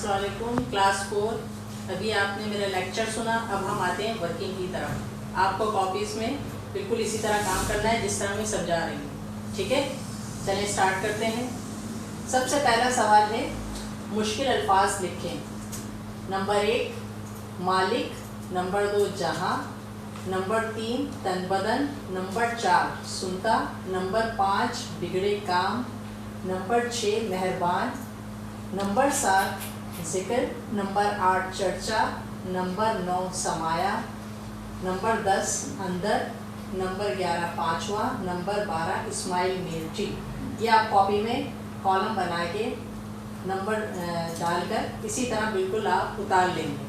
अस्सलाम वालेकुम क्लास 4। अभी आपने मेरा लेक्चर सुना, अब हम आते हैं वर्किंग की तरफ। आपको कॉपीज़ में बिल्कुल इसी तरह काम करना है जिस तरह मैं समझा रही हूँ, ठीक है। चलें स्टार्ट करते हैं। सबसे पहला सवाल है मुश्किल अल्फाज लिखें। नंबर 1 मालिक, नंबर 2 जहाँ, नंबर 3 तनबदन, नंबर 4 सुनता, नंबर 5 बिगड़े काम, नंबर 6 मेहरबान, नंबर 7 ज़िक्र, नंबर 8 चर्चा, नंबर 9 समाया, नंबर 10 अंदर, नंबर 11 पाँचवा, नंबर 12 इस्माइल मिर्ची। ये आप कॉपी में कॉलम बना के नंबर डालकर इसी तरह बिल्कुल आप उतार लेंगे,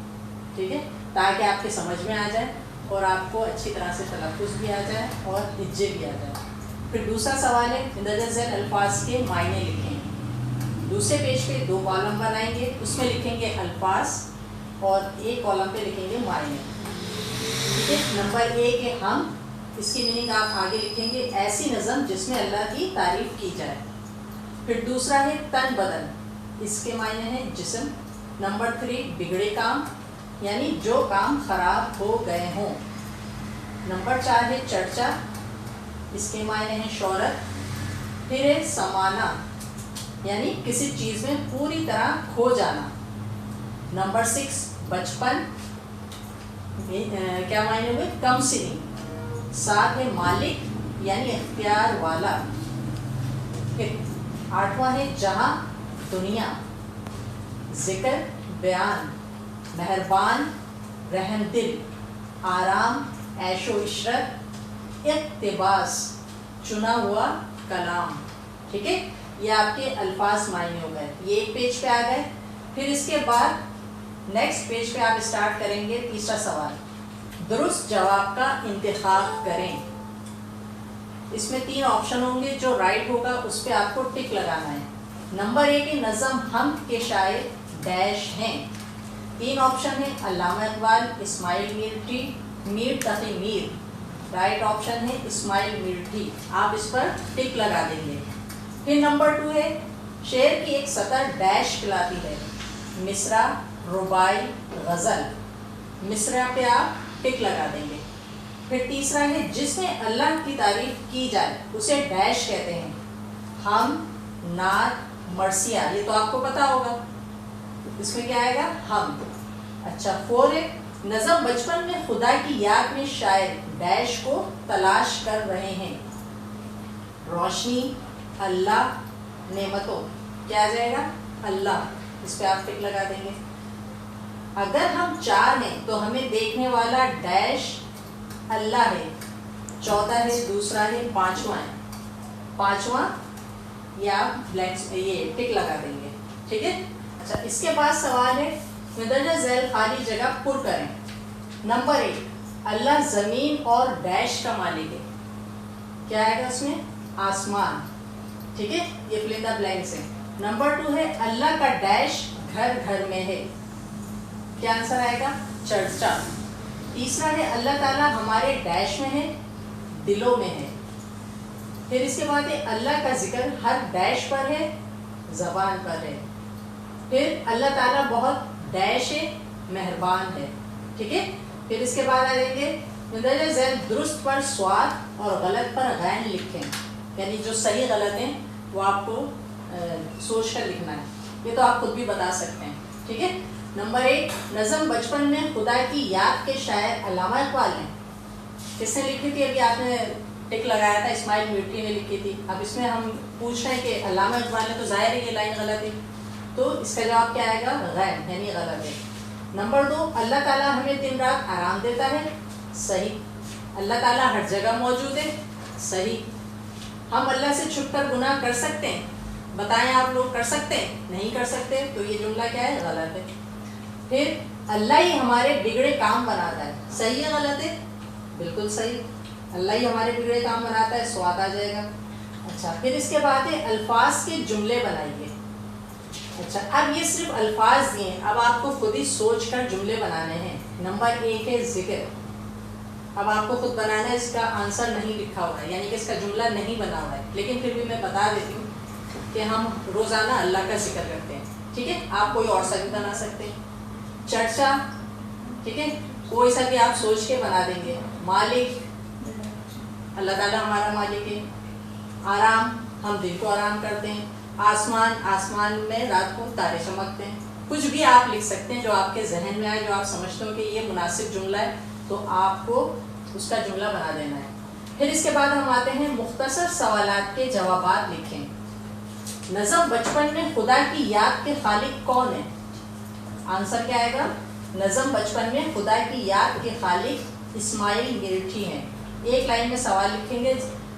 ठीक है, ताकि आपके समझ में आ जाए और आपको अच्छी तरह से तलफ़्फ़ुज़ भी आ जाए और हिज्जे भी आ जाए। फिर दूसरा सवाल है इंदरजा ज़ैल अल्फाज के मायने लिखें। दूसरे पेज पे 2 कॉलम बनाएंगे, उसमें लिखेंगे अल्फाज और एक कॉलम पे लिखेंगे मायने, ठीक है। नंबर 1 है हम, इसकी मीनिंग आप आगे लिखेंगे ऐसी नज़म जिसमें अल्लाह की तारीफ़ की जाए। फिर दूसरा है तन बदन, इसके मायने हैं जिस्म। नंबर 3 बिगड़े काम, यानी जो काम ख़राब हो गए हों। नंबर 4 है चर्चा, इसके मायने हैं शोहरत। फिर है समाना, यानी किसी चीज़ में पूरी तरह खो जाना। नंबर 6 बचपन, क्या मायने हुए, कम सिनी। 7 है मालिक, यानी इख्तियार वाला। फिर 8वां है जहाँ, दुनिया। ज़िक्र बयान, मेहरबान रहमदिल, आराम ऐशो इशरत, इक़्तिबास चुना हुआ कलाम, ठीक है। ये आपके अल्फाज मायने हो गए, ये एक पेज पे आ गए। फिर इसके बाद नेक्स्ट पेज पे आप स्टार्ट करेंगे तीसरा सवाल, दुरुस्त जवाब का इंतखाब करें। इसमें 3 ऑप्शन होंगे, जो राइट होगा उस पर आपको टिक लगाना है। नंबर 1 की नज़म हम के शायर डैश हैं। 3 ऑप्शन है अल्लामा इकबाल, इस्माइल मिर्ची, मीर तकी मीर। राइट ऑप्शन है इस्माइल मिर्ची, आप इस पर टिक लगा देंगे। फिर नंबर 2 है शेर की एक सतर डैश कहलाती है, मिसरा, रुबाई, गज़ल। मिसरा पे आप टिक लगा देंगे। फिर तीसरा है जिसमें अल्लाह की तारीफ़ की जाए उसे डैश कहते हैं, हम, नात, मरसिया। ये तो आपको पता होगा, इसमें क्या आएगा, हम। अच्छा 4 है नज़म बचपन में खुदा की याद में शायर डैश को तलाश कर रहे हैं, रोशनी, अल्लाह, नेमतों। क्या आ जाएगा, अल्लाह, इस पे आप टिक लगा देंगे। अगर हम 4 हैं तो हमें देखने वाला डैश अल्लाह है, 14 है, दूसरा है, 5वां है। 5वां ये आप ब्लैंक ये टिक लगा देंगे, ठीक है। अच्छा इसके बाद सवाल है इंदरजा ज़ैल खाली जगह पुर करें। नंबर 1 अल्लाह ज़मीन और डैश का मालिक है, क्या आएगा उसमें, आसमान, ठीक है, ये फिल इन द ब्लैंक्स है। नंबर 2 है अल्लाह का डैश घर घर में है, क्या आंसर आएगा, चर्चा। तीसरा है अल्लाह ताला हमारे डैश में है, दिलों में है। फिर इसके बाद है अल्लाह का जिक्र हर डैश पर है, ज़बान पर है। फिर अल्लाह ताला बहुत डैश है, मेहरबान है, ठीक है। फिर इसके बाद आ जाएंगे इंदरजा ज़ैल दुरुस्त पर स्वाद और गलत पर गैन लिखें, यानी जो सही गलत हैं वो आपको सोच कर लिखना है। ये तो आप खुद भी बता सकते हैं, ठीक है। नंबर 1 नज़म बचपन में खुदा की याद के शायर अल्लामा इकबाल ने, किसने लिखी थी, अभी आपने टिक लगाया था, इस्माइल मिर्ची ने लिखी थी। अब इसमें हम पूछ रहे हैं कि अल्लामा इकबाल ने, तो ज़ाहिर है ये लाइन गलत है, तो इसका जवाब क्या आएगा, गैर, यानी गलत है। नंबर 2 अल्लाह ताला हमें दिन रात आराम देता है, सही। अल्लाह ताला हर जगह मौजूद है, सही। हम अल्लाह से छुपकर गुनाह कर सकते हैं, बताएं आप लोग कर सकते हैं, नहीं कर सकते, तो ये जुमला क्या है, गलत है। फिर अल्लाह ही हमारे बिगड़े काम बनाता है, सही है गलत है, बिल्कुल सही। अल्लाह ही हमारे बिगड़े काम बनाता है, स्वाद आ जाएगा। अच्छा फिर इसके बाद है अल्फाज के जुमले बनाइए। अच्छा अब ये सिर्फ अल्फाज दिए, अब आपको खुद ही सोच कर जुमले बनाने हैं। नंबर 1 है जिक्र, अब आपको खुद बनाना है, इसका आंसर नहीं लिखा हुआ है, यानी कि इसका जुमला नहीं बना हुआ है, लेकिन फिर भी मैं बता देती हूँ कि हम रोज़ाना अल्लाह का जिक्र करते हैं, ٹھیک ہے. آپ کوئی اور سا بھی بنا سکتے ہیں. چرچا, ٹھیک ہے, کوئی سا بھی آپ سوچ کے بنا دیں گے. مالک, اللہ تعالیٰ ہمارا مالک ہے. آرام, ہم دل کو آرام کرتے ہیں. آسمان, آسمان میں رات کو تارے چمکتے ہیں. کچھ بھی آپ لکھ سکتے ہیں جو آپ کے ذہن میں آئے, جو آپ سمجھتے ہو کہ یہ مناسب جملہ ہے, تو آپ کو اس کا جملہ بنا دینا ہے. پھر اس کے بعد ہم آتے ہیں مختصر سوالات کے جوابات لکھیں. نظم بچپن میں خدا کی یاد کے خالق کون ہے؟ آنسر کیا آئے گا؟ نظم بچپن میں خدا کی یاد کے خالق اسماعیل میرٹھی ہیں. ایک لائن میں سوال لکھیں گے,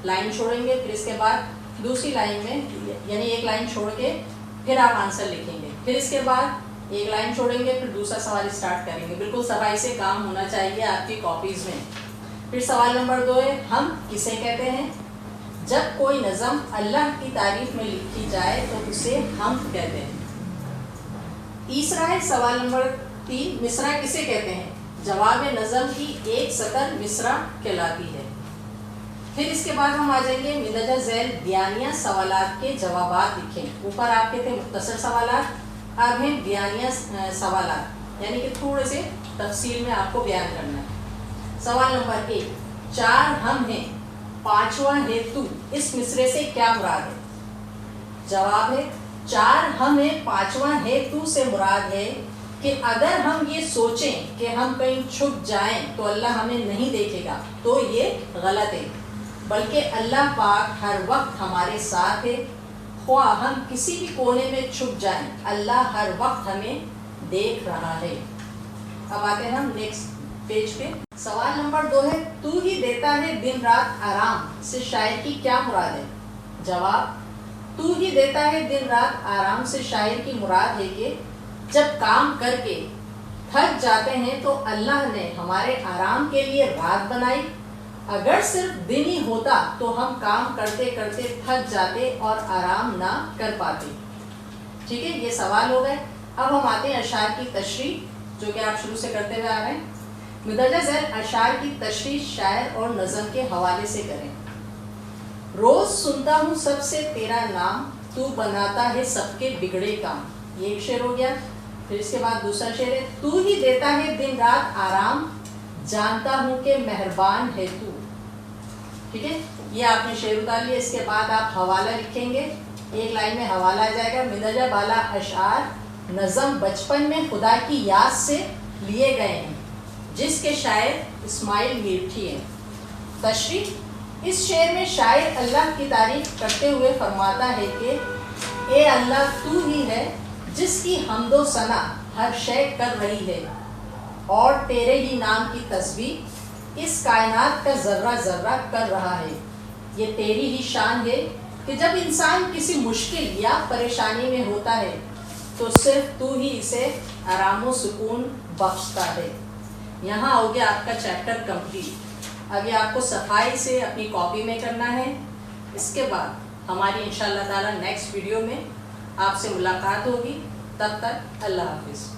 لائن چھوڑیں گے, پھر اس کے بعد دوسری لائن میں, یعنی ایک لائن چھوڑ کے پھر آپ آنسر لکھیں گے. پھر اس کے بعد ایک لائن چھوڑیں گے, پھر دوسرا سوال اسٹارٹ کریں گے. بالکل صفائی سے کام ہونا چاہیے آپ کی کاپیز میں. پھر سوال نمبر 2 ہے, ہم کسے کہتے ہیں؟ جب کوئی نظم اللہ کی تعریف میں لکھی جائے تو اسے ہم کہتے ہیں. تیسرا ہے سوال نمبر 3, مصرع کسے کہتے ہیں؟ جواب نظم کی ایک سطر مصرع کہلاتی ہے. پھر اس کے بعد ہم آ جائیں گے مندرجہ ذیل بیانیہ سوالات کے جوابات لکھیں. اوپر آپ کے تھے مختصر سوالات, اب ہیں بیانیہ سوالات, یعنی کہ تھوڑے سے تفصیل میں آپ کو بیان کرنا ہے. سوال نمبر 1, 4 ہم ہیں, 5واں ہے تو, اس مصرے سے کیا مراد ہے؟ جواب ہے 4 ہم ہیں, 5واں ہے تو سے مراد ہے کہ اگر ہم یہ سوچیں کہ ہم کہیں چھپ جائیں تو اللہ ہمیں نہیں دیکھے گا تو یہ غلط ہے, بلکہ اللہ پاک ہر وقت ہمارے ساتھ ہے. خواہ ہم کسی بھی کونے میں چھپ جائیں, اللہ ہر وقت ہمیں دیکھ رہا ہے. اب آتے ہیں ہم نیکسٹ پیج پہ. سوال نمبر 2 ہے, تو ہی دیتا ہے دن رات آرام سے شاعر کی کیا مراد ہے؟ جواب, تو ہی دیتا ہے دن رات آرام سے شاعر کی مراد ہے کہ جب کام کر کے تھک جاتے ہیں تو اللہ نے ہمارے آرام کے لیے رات بنائی. اگر صرف دن ہی ہوتا تو ہم کام کرتے کرتے تھک جاتے اور آرام نہ کر پاتے. ٹھیک ہے, یہ سوال ہو گئے. اب ہم آتے ہیں اشعار کی تشریح, جو کہ آپ شروع سے کرتے ہوئے آ رہے ہیں. مندرجہ ذیل اشعار کی تشریح شاعر اور نظم کے حوالے سے کریں. روز سنتا ہوں سب سے تیرا نام, تو بناتا ہے سب کے بگڑے کام. یہ ایک شعر ہو گیا. پھر اس کے بعد دوسرا شعر ہے, تو ہی دیتا ہے دن رات آرام, جانتا ہوں کہ مہربان ہے تو. ٹھیک ہے, یہ آپ نے شعر اتار لیا. اس کے بعد آپ حوالہ لکھیں گے, ایک لائن میں حوالہ آ جائے گا. مندرجہ بالا اشعار نظم بچپن میں خدا کی یاد سے لیے گئے ہیں, جس کے شاعر اسماعیل میرٹھی ہیں. تشریح, اس شعر میں شاعر اللہ کی تعریف کرتے ہوئے فرماتا ہے کہ اے اللہ تو ہی ہے جس کی حمد و ثنا ہر شے کر رہی ہے, اور تیرے ہی نام کی تسبیح اس کائنات کا ذرہ ذرہ کر رہا ہے. یہ تیری ہی شان ہے کہ جب انسان کسی مشکل یا پریشانی میں ہوتا ہے تو صرف تو ہی اسے آرام و سکون بخشتا ہے. یہاں ہو گیا آپ کا چیپٹر کمپلیٹ. اب یہ آپ کو صفائی سے اپنی کاپی میں کرنا ہے. اس کے بعد ہماری انشاءاللہ تعالی نیکسٹ ویڈیو میں آپ سے ملاقات ہوگی. تب تک اللہ حافظ.